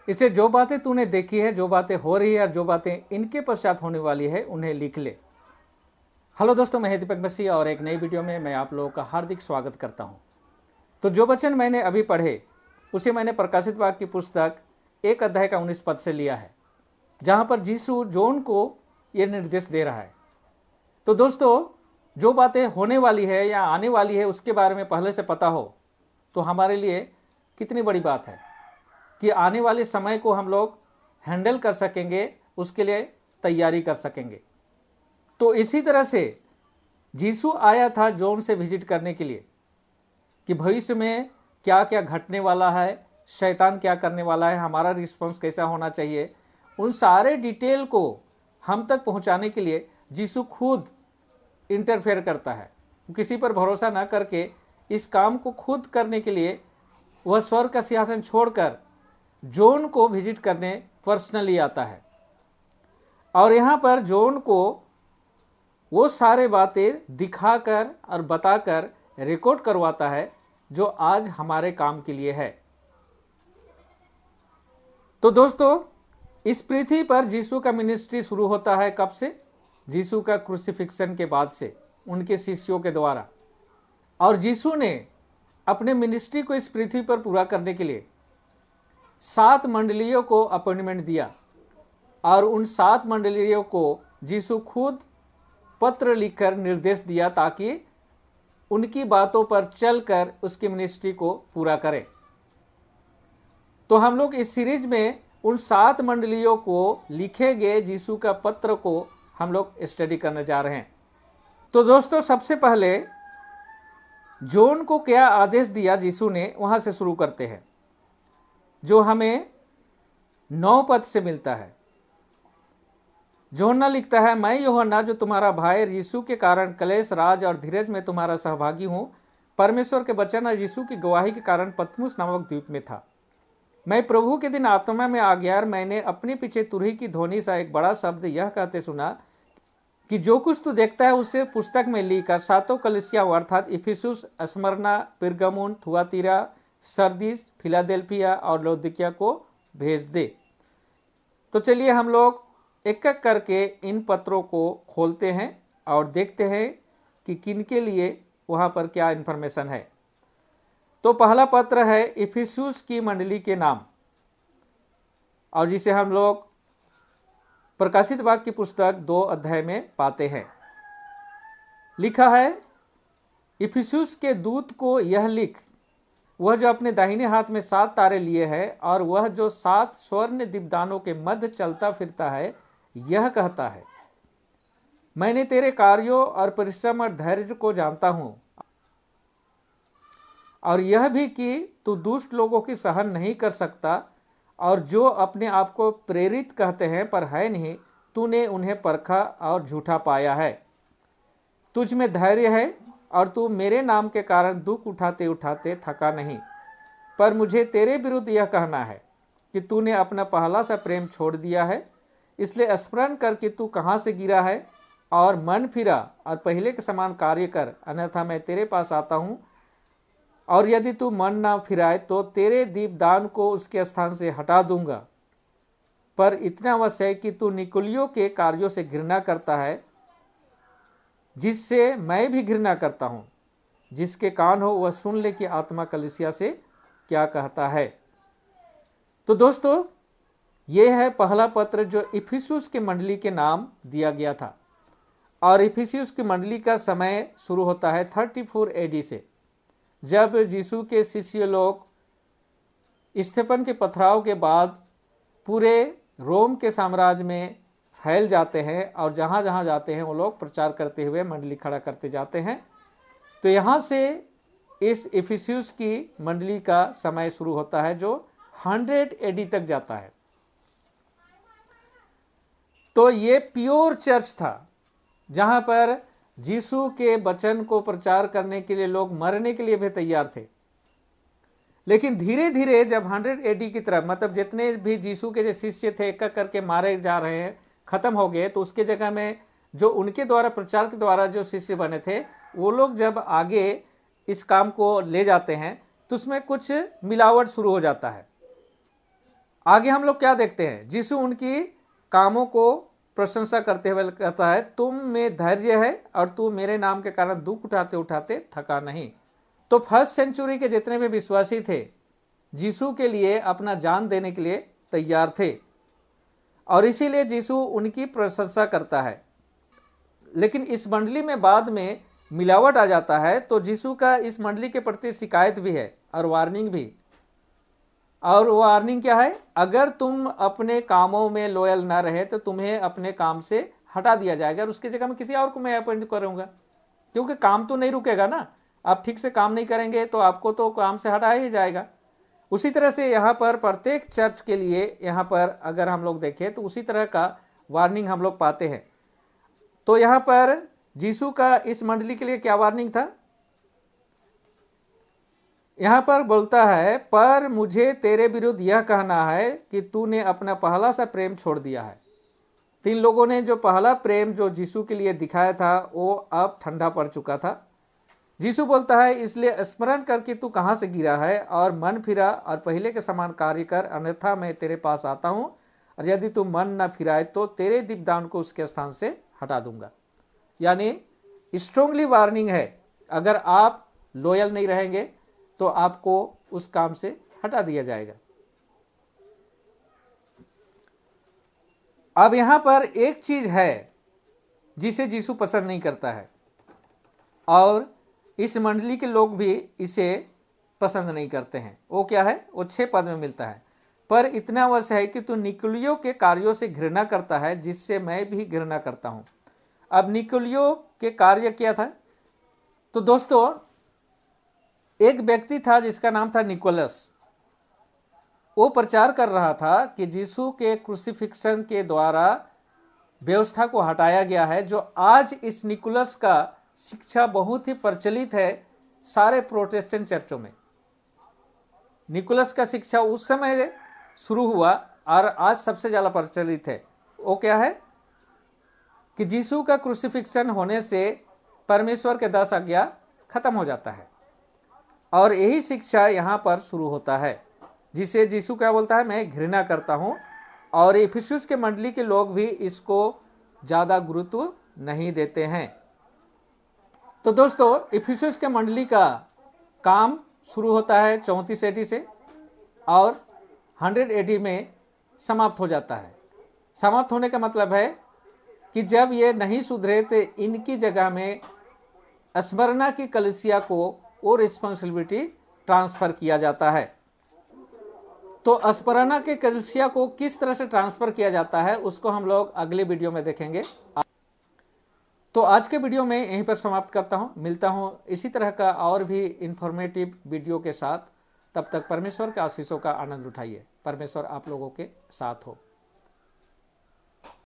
इसे जो बातें तूने देखी है, जो बातें हो रही है और जो बातें इनके पश्चात होने वाली है, उन्हें लिख ले। हेलो दोस्तों, मैं दीपक मसीह और एक नई वीडियो में मैं आप लोगों का हार्दिक स्वागत करता हूं। तो जो वचन मैंने अभी पढ़े उसे मैंने प्रकाशित वाक्य की पुस्तक 1 अध्याय का 19 पद से लिया है, जहां पर यीशु जॉन को यह निर्देश दे रहा है। तो दोस्तों, जो बातें होने वाली है या आने वाली है उसके बारे में पहले से पता हो तो हमारे लिए कितनी बड़ी बात है कि आने वाले समय को हम लोग हैंडल कर सकेंगे, उसके लिए तैयारी कर सकेंगे। तो इसी तरह से यीशु आया था जॉन से विजिट करने के लिए कि भविष्य में क्या क्या घटने वाला है, शैतान क्या करने वाला है, हमारा रिस्पॉन्स कैसा होना चाहिए, उन सारे डिटेल को हम तक पहुंचाने के लिए यीशु खुद इंटरफेयर करता है। किसी पर भरोसा ना करके इस काम को खुद करने के लिए वह स्वर्ग का सिंहासन छोड़कर जॉन को विजिट करने पर्सनली आता है और यहाँ पर जॉन को वो सारे बातें दिखाकर और बताकर रिकॉर्ड करवाता है जो आज हमारे काम के लिए है। तो दोस्तों, इस पृथ्वी पर यीशु का मिनिस्ट्री शुरू होता है कब से? यीशु का क्रूसिफिक्शन के बाद से, उनके शिष्यों के द्वारा। और यीशु ने अपने मिनिस्ट्री को इस पृथ्वी पर पूरा करने के लिए 7 मंडलियों को अपॉइंटमेंट दिया और उन 7 मंडलियों को यीशु खुद पत्र लिखकर निर्देश दिया ताकि उनकी बातों पर चलकर उसकी मिनिस्ट्री को पूरा करें। तो हम लोग इस सीरीज में उन 7 मंडलियों को लिखे गए यीशु का पत्र को हम लोग स्टडी करने जा रहे हैं। तो दोस्तों, सबसे पहले जॉन को क्या आदेश दिया यीशु ने, वहां से शुरू करते हैं, जो हमें 9 पद से मिलता है। यूहन्ना लिखता है, मैं यूहन्ना जो तुम्हारा भाई यीशु के कारण क्लेश, राज और धीरज में तुम्हारा सहभागी हूँ, परमेश्वर के वचन और यीशु की गवाही के कारण पतमुस नामक द्वीप में था। मैं प्रभु के दिन आत्मा में आ गया और मैंने अपने पीछे तुरही की ध्वनि सा एक बड़ा शब्द यह कहते सुना कि जो कुछ तू देखता है उसे पुस्तक में लिखकर 7 कलीसियाओं अर्थात Ephesus, स्मरना, Pergamum, Thyatira, Sardis, Philadelphia और लौदीकिया को भेज दे। तो चलिए हम लोग एक एक करके इन पत्रों को खोलते हैं और देखते हैं कि किन के लिए वहाँ पर क्या इन्फॉर्मेशन है। तो पहला पत्र है इफिसुस की मंडली के नाम, और जिसे हम लोग प्रकाशित वाक्य की पुस्तक 2 अध्याय में पाते हैं। लिखा है, इफिसुस के दूत को यह लिख, वह जो अपने दाहिने हाथ में 7 तारे लिए है और वह जो 7 स्वर्ण दीपदानों के मध्य चलता फिरता है, यह कहता है, मैंने तेरे कार्यों और परिश्रम और धैर्य को जानता हूं और यह भी कि तू दुष्ट लोगों की सहन नहीं कर सकता और जो अपने आप को प्रेरित कहते हैं पर है नहीं, तूने उन्हें परखा और झूठा पाया है। तुझ में धैर्य है और तू मेरे नाम के कारण दुख उठाते उठाते थका नहीं। पर मुझे तेरे विरुद्ध यह कहना है कि तूने अपना पहला सा प्रेम छोड़ दिया है। इसलिए स्मरण कर कि तू कहाँ से गिरा है और मन फिरा और पहले के समान कार्य कर, अन्यथा मैं तेरे पास आता हूँ और यदि तू मन ना फिराए तो तेरे दीपदान को उसके स्थान से हटा दूंगा। पर इतना अवश्य है कि तू निकुलियों के कार्यों से घृणा करता है, जिससे मैं भी घृणा करता हूँ। जिसके कान हो वह सुन ले कि आत्मा कलीसिया से क्या कहता है। तो दोस्तों, यह है पहला पत्र जो इफिसुस के मंडली के नाम दिया गया था, और इफिसुस की मंडली का समय शुरू होता है 34 AD से, जब यीशु के शिष्य लोग स्तेफन के पथराव के बाद पूरे रोम के साम्राज्य में फैल जाते हैं और जहाँ जहाँ जाते हैं वो लोग प्रचार करते हुए मंडली खड़ा करते जाते हैं। तो यहाँ से इस इफिसुस की मंडली का समय शुरू होता है जो 100 AD तक जाता है। तो ये प्योर चर्च था जहाँ पर यीशु के वचन को प्रचार करने के लिए लोग मरने के लिए भी तैयार थे। लेकिन धीरे धीरे जब 100 AD की तरफ, मतलब जितने भी यीशु के जो शिष्य थे एक एक करके मारे जा रहे हैं, खत्म हो गए, तो उसके जगह में जो उनके द्वारा प्रचार के द्वारा जो शिष्य बने थे वो लोग जब आगे इस काम को ले जाते हैं तो उसमें कुछ मिलावट शुरू हो जाता है। आगे हम लोग क्या देखते हैं, यीशु उनकी कामों को प्रशंसा करते हुए कहता है, तुम में धैर्य है और तू मेरे नाम के कारण दुख उठाते उठाते थका नहीं। तो फर्स्ट सेंचुरी के जितने भी विश्वासी थे यीशु के लिए अपना जान देने के लिए तैयार थे और इसीलिए यीशु उनकी प्रशंसा करता है। लेकिन इस मंडली में बाद में मिलावट आ जाता है तो यीशु का इस मंडली के प्रति शिकायत भी है और वार्निंग भी। और वो वार्निंग क्या है, अगर तुम अपने कामों में लॉयल ना रहे तो तुम्हें अपने काम से हटा दिया जाएगा और उसकी जगह में किसी और को मैं अपॉइंट करूंगा, क्योंकि काम तो नहीं रुकेगा ना। आप ठीक से काम नहीं करेंगे तो आपको तो काम से हटाया ही जाएगा। उसी तरह से यहाँ पर प्रत्येक चर्च के लिए यहाँ पर अगर हम लोग देखें तो उसी तरह का वार्निंग हम लोग पाते हैं। तो यहाँ पर यीशु का इस मंडली के लिए क्या वार्निंग था, यहाँ पर बोलता है, पर मुझे तेरे विरुद्ध यह कहना है कि तूने अपना पहला सा प्रेम छोड़ दिया है। 3 लोगों ने जो पहला प्रेम जो यीशु के लिए दिखाया था वो अब ठंडा पड़ चुका था। यीशु बोलता है, इसलिए स्मरण करके तू कहाँ से गिरा है और मन फिरा और पहले के समान कार्य कर, अन्यथा मैं तेरे पास आता हूँ और यदि तू मन न फिराए तो तेरे दीपदान को उसके स्थान से हटा दूंगा। यानी स्ट्रांगली वार्निंग है, अगर आप लॉयल नहीं रहेंगे तो आपको उस काम से हटा दिया जाएगा। अब यहां पर एक चीज है जिसे यीशु पसंद नहीं करता है और इस मंडली के लोग भी इसे पसंद नहीं करते हैं। वो क्या है, वो 6 पद में मिलता है, पर इतना अवश्य है कि तू निकुलियों के कार्यों से घृणा करता है जिससे मैं भी घृणा करता हूं। अब निकुलियों के कार्य क्या था, तो दोस्तों एक व्यक्ति था जिसका नाम था निकोलस। वो प्रचार कर रहा था कि यीशु के क्रूसिफिक्शन के द्वारा व्यवस्था को हटाया गया है। जो आज इस निकोलस का शिक्षा बहुत ही प्रचलित है सारे प्रोटेस्टेंट चर्चों में। निकोलस का शिक्षा उस समय शुरू हुआ और आज सबसे ज्यादा प्रचलित है। वो क्या है कि यीशु का क्रूसिफिक्शन होने से परमेश्वर के 10 आज्ञा खत्म हो जाता है और यही शिक्षा यहाँ पर शुरू होता है, जिसे यीशु क्या बोलता है, मैं घृणा करता हूँ। और इफिसुस के मंडली के लोग भी इसको ज़्यादा गुरुत्व नहीं देते हैं। तो दोस्तों इफिसुस के मंडली का काम शुरू होता है 34 AD से और 100 AD में समाप्त हो जाता है। समाप्त होने का मतलब है कि जब ये नहीं सुधरे तो इनकी जगह में स्मरणा की कलीसिया को वो रिस्पॉन्सिबिलिटी ट्रांसफर किया जाता है। तो स्मरणा के कलीसिया को किस तरह से ट्रांसफर किया जाता है उसको हम लोग अगले वीडियो में देखेंगे। तो आज के वीडियो में यहीं पर समाप्त करता हूं, मिलता हूं इसी तरह का और भी इंफॉर्मेटिव वीडियो के साथ। तब तक परमेश्वर के आशीषों का आनंद उठाइए। परमेश्वर आप लोगों के साथ हो।